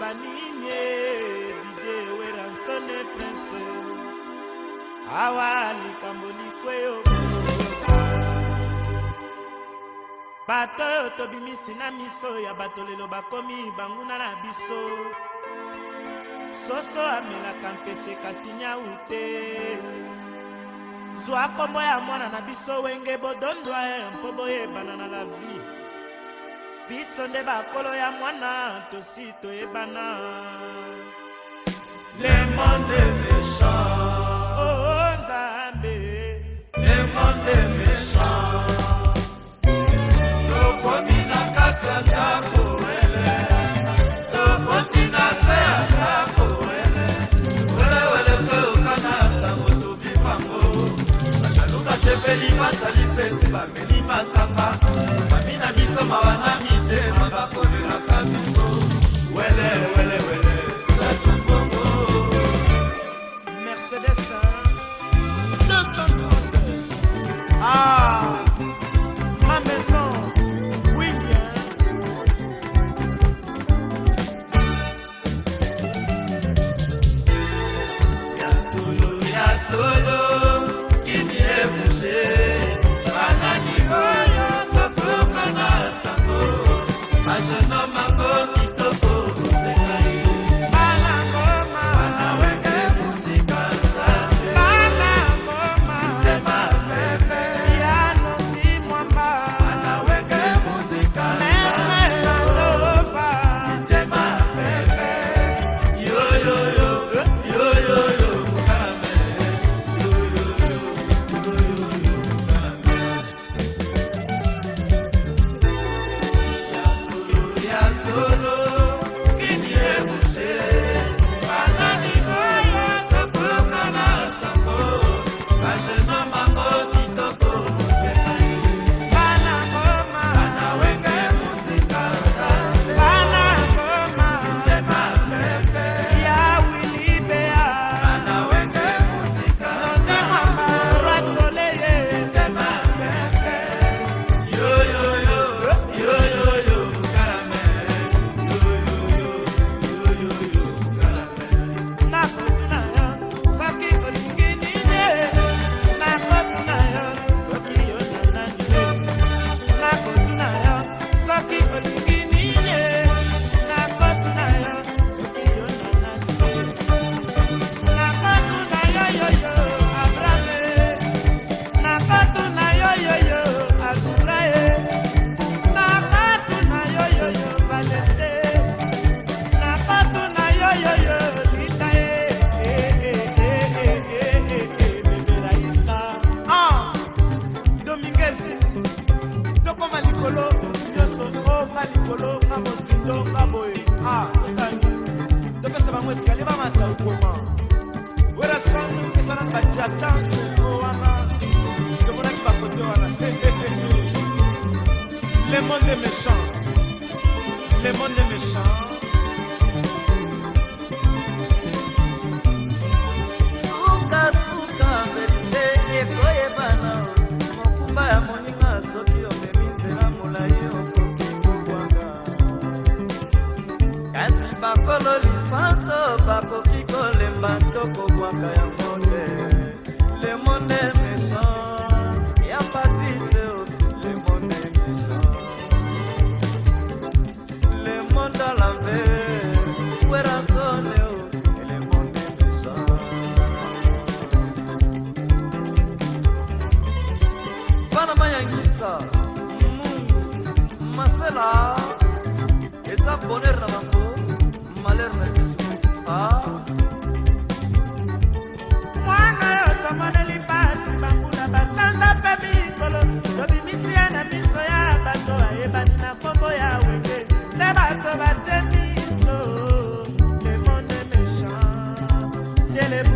Banine DJ Weransone Prince Awali Kamboli Kweyo Bato tobimisi na miso ya bato lelo bakomi banguna na biso Soso amelaka mpese kasi nyaute Zwa kombo ya mwana na biso wenge bodondwa mpo boyebana na la vie Biso nde bakolo ya mwana tosi toyebana Le monde est méchant. Oh Nzambe Le monde est méchant. Tokomi na kati ya ndako wele tokoti na se ya ndako wele welewele toyokana sango tovivango bajalu basepeli basali feti bameli masanga bami na biso mawana mitema bakolelaka biso wele wele wele zatukongo Mercedes 230 ma maison William ya solo kini ebouché banani oyo tokoka na sango ajeune mango kitoko ozengai Bana ngoma bana wenge muzika nzambe Bana ngoma tema pepe Piano si mwamba bana wenge muzika Meme Malova tema pepe yo yo yo yo yo yo kame yo yo yo yo yo kame ya solo kini ebouché banani oyo tokoka na sango bajeune mango kitoko ozengai Bana ngoma bana wenge muzika nzambe Bana ngoma tema pepe Ya Willy Bea bana wenge muzika Nose mwamba Roi Soleil tema pepe yo yo yo yo yo yo kame yo yo yo yo yo yo kame Nakotuna yo soki olingi nini Nakotuna yo soki onanani Nakotuna yo soki olingi nini Nakotuna yo soki onanani Nakotuna yo yo Abrame Nakotuna yo Azurae Nakotuna yo Valeste Nakotuna yo Lita Bebe Raissa Dominguez tokoma likolo nyonso oma likolo nga mosindo nga boye tosali topesa bango esikali bamata okoma Werason esala bajatanse o wana tomonaki bakote wana le monde est méchant le monde est méchant Suka mbele ekoyebana mokumba ya moninga soki omemi nzela molai okoki kobwanga kasi bakolo lisanso bakoki kolemba to kobwanga yango te le monde méchant ya Patrice le monde méchant le monde à l'envers Werason le monde méchant bana mayangisa masela eza bonheur na bango malheur na biso mwana yo tomoneli pasi banguna basanda mpe mikolo tobimisi ye na miso ya bato ayebani na nkombo ya wenge nde bato bate miso le monde méchant ciel est